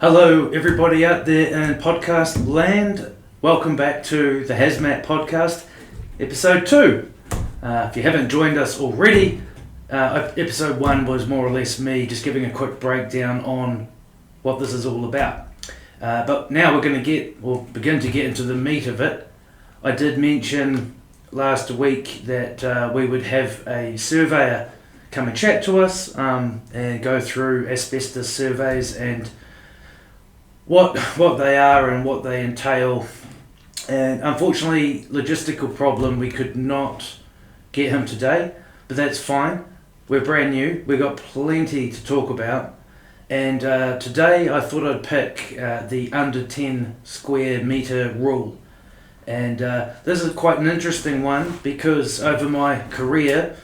Hello everybody out there in podcast land. Welcome back to the HazMat podcast, episode 2. If you haven't joined us already, episode 1 was more or less me just giving a quick breakdown on what this is all about. But now we're going to begin to get into the meat of it. I did mention last week that we would have a surveyor come and chat to us and go through asbestos surveys and what they are and what they entail. And unfortunately, logistical problem, we could not get him today, but that's fine. We're brand new, we've got plenty to talk about, and today I thought I'd pick the under 10 square metre rule. And this is quite an interesting one because over my career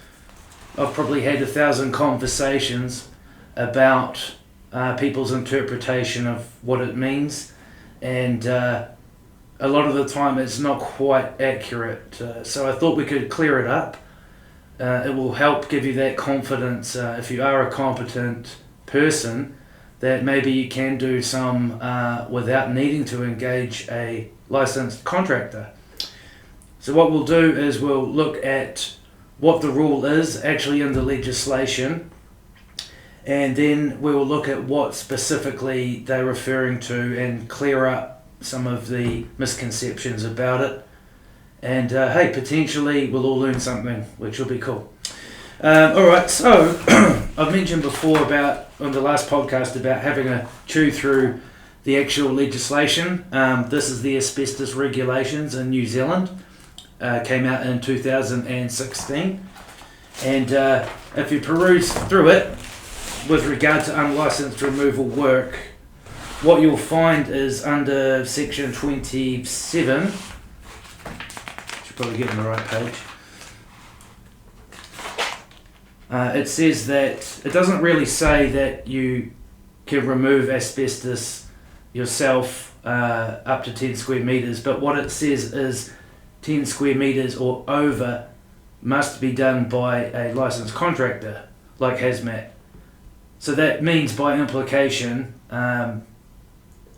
I've probably had 1,000 conversations about people's interpretation of what it means, and a lot of the time it's not quite accurate, so I thought we could clear it up. It will help give you that confidence if you are a competent person that maybe you can do some without needing to engage a licensed contractor. So what we'll do is we'll look at what the rule is actually in the legislation, and then we will look at what specifically they're referring to and clear up some of the misconceptions about it. And hey, potentially we'll all learn something, which will be cool. Alright, so I've mentioned before on the last podcast about having a chew through the actual legislation. This is the Asbestos Regulations in New Zealand. Came out in 2016. And if you peruse through it, with regard to unlicensed removal work, what you'll find is under section 27, should probably get on the right page, it says that it doesn't really say that you can remove asbestos yourself up to 10 square metres, but what it says is 10 square metres or over must be done by a licensed contractor like HazMat. So that means by implication, under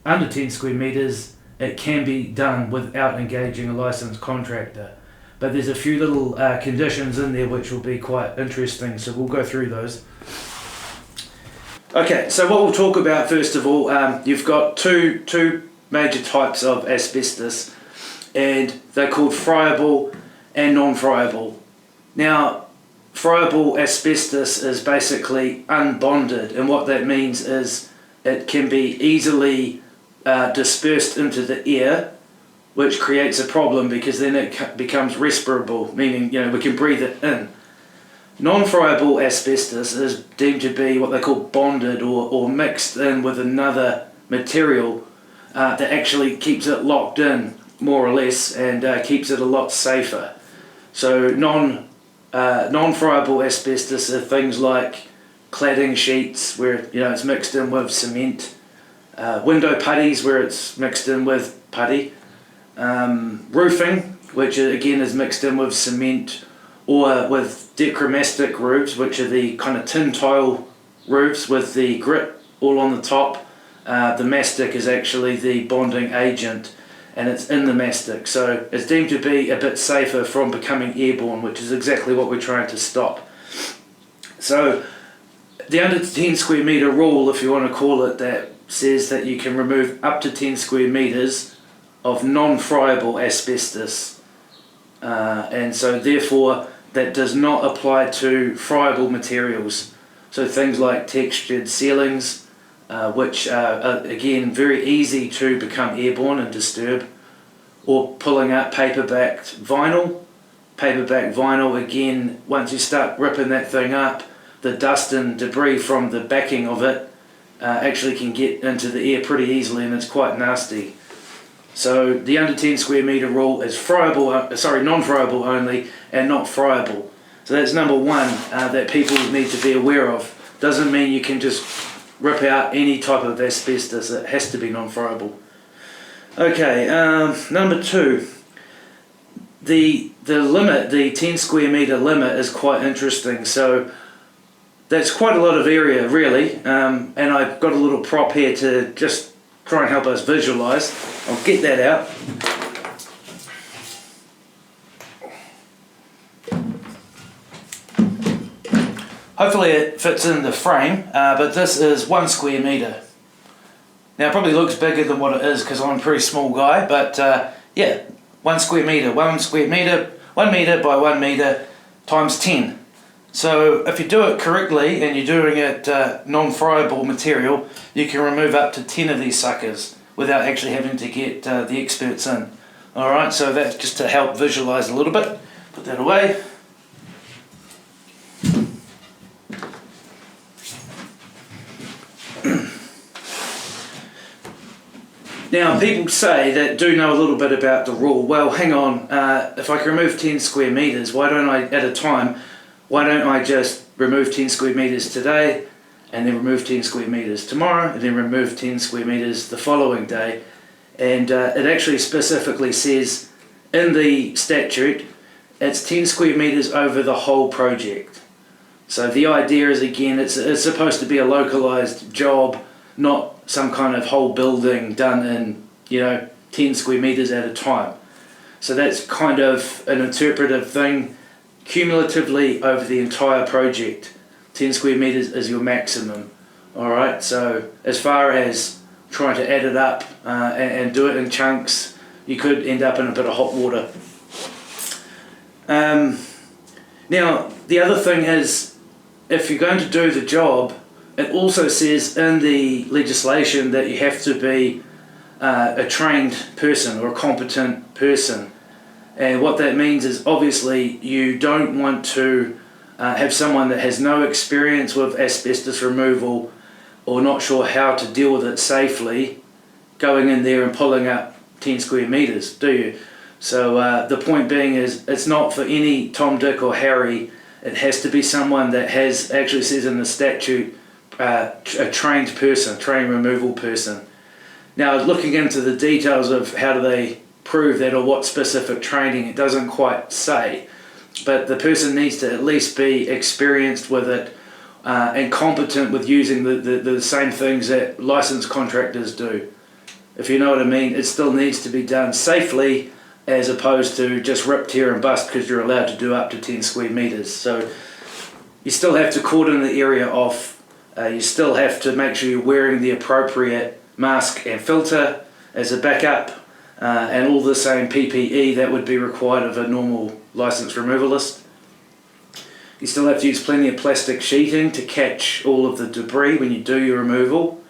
10 square metres, it can be done without engaging a licensed contractor. But there's a few little conditions in there which will be quite interesting, so we'll go through those. Okay, so what we'll talk about first of all, you've got two major types of asbestos, and they're called friable and non-friable. Now, friable asbestos is basically unbonded, and what that means is it can be easily dispersed into the air, which creates a problem because then it becomes respirable, meaning we can breathe it in. Non-friable asbestos is deemed to be what they call bonded or mixed in with another material that actually keeps it locked in more or less and keeps it a lot safer. So non-friable asbestos are things like cladding sheets where it's mixed in with cement, window putties where it's mixed in with putty, roofing, which again is mixed in with cement, or with dichromatic roofs, which are the kind of tin tile roofs with the grit all on the top. The mastic is actually the bonding agent, and it's in the mastic, so it's deemed to be a bit safer from becoming airborne, which is exactly what we're trying to stop. So the under 10 square metre rule, if you want to call it that, says that you can remove up to 10 square metres of non-friable asbestos, and so therefore that does not apply to friable materials, so things like textured ceilings, which are again very easy to become airborne and disturb, or pulling out paper-backed vinyl. Paper-backed vinyl, again, once you start ripping that thing up, the dust and debris from the backing of it actually can get into the air pretty easily, and it's quite nasty. So the under 10 square metre rule is non-friable only and not friable. So that's number one that people need to be aware of. Doesn't mean you can just rip out any type of asbestos. It has to be non-friable. Okay, number 2. The limit, the 10 square metre limit, is quite interesting. So that's quite a lot of area, really, and I've got a little prop here to just try and help us visualise. I'll get that out. Hopefully it fits in the frame, but this is 1 square metre. Now it probably looks bigger than what it is because I'm a pretty small guy, but yeah, 1 square metre, 1 square metre, 1 metre by 1 metre times 10. So if you do it correctly and you're doing it non-friable material, you can remove up to 10 of these suckers without actually having to get the experts in. Alright, so that's just to help visualise a little bit. Put that away. Now, people say that do know a little bit about the rule. Well, hang on, if I can remove 10 square metres, why don't I, at a time, why don't I just remove 10 square metres today, and then remove 10 square metres tomorrow, and then remove 10 square metres the following day? And it actually specifically says in the statute, it's 10 square metres over the whole project. So the idea is, again, it's supposed to be a localised job, not some kind of whole building done in 10 square metres at a time. So that's kind of an interpretive thing. Cumulatively over the entire project, 10 square metres is your maximum. Alright, so as far as trying to add it up and do it in chunks, you could end up in a bit of hot water. Now the other thing is, if you're going to do the job, it also says in the legislation that you have to be a trained person or a competent person. And what that means is, obviously you don't want to have someone that has no experience with asbestos removal or not sure how to deal with it safely going in there and pulling up 10 square metres, do you? So the point being is, it's not for any Tom, Dick or Harry. It has to be someone that has, actually says in the statute, a trained person, trained removal person. Now, looking into the details of how do they prove that or what specific training, it doesn't quite say, but the person needs to at least be experienced with it and competent with using the same things that licensed contractors do. If you know what I mean, it still needs to be done safely as opposed to just rip, tear and bust because you're allowed to do up to 10 square metres. So you still have to cordon the area off. You still have to make sure you're wearing the appropriate mask and filter as a backup, and all the same PPE that would be required of a normal licensed removalist. You still have to use plenty of plastic sheeting to catch all of the debris when you do your removal,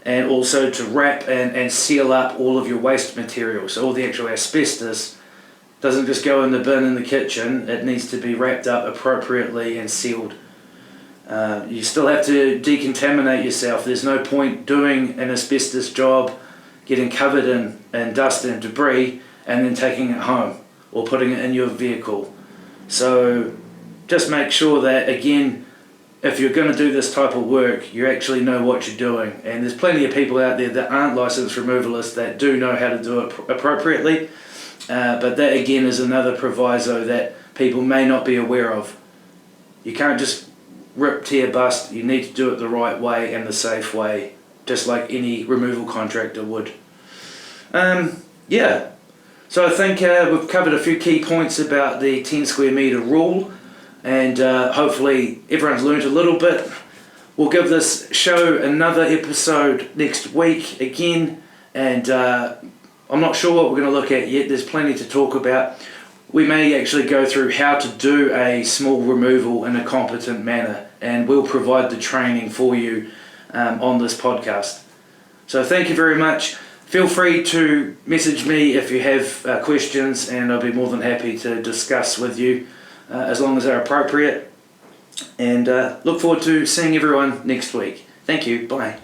and also to wrap and seal up all of your waste material. So all the actual asbestos doesn't just go in the bin in the kitchen, it needs to be wrapped up appropriately and sealed. You still have to decontaminate yourself. There's no point doing an asbestos job, getting covered in dust and debris, and then taking it home or putting it in your vehicle. So just make sure that, again, if you're going to do this type of work, you actually know what you're doing. And there's plenty of people out there that aren't licensed removalists that do know how to do it appropriately. But that, again, is another proviso that people may not be aware of. You can't just rip, tear, bust. You need to do it the right way and the safe way, just like any removal contractor would. Yeah, so I think we've covered a few key points about the 10 square metre rule, and hopefully everyone's learnt a little bit. We'll give this show another episode next week again, and I'm not sure what we're going to look at yet. There's plenty to talk about. We may actually go through how to do a small removal in a competent manner, and we'll provide the training for you on this podcast. So thank you very much. Feel free to message me if you have questions, and I'll be more than happy to discuss with you as long as they're appropriate. And look forward to seeing everyone next week. Thank you. Bye.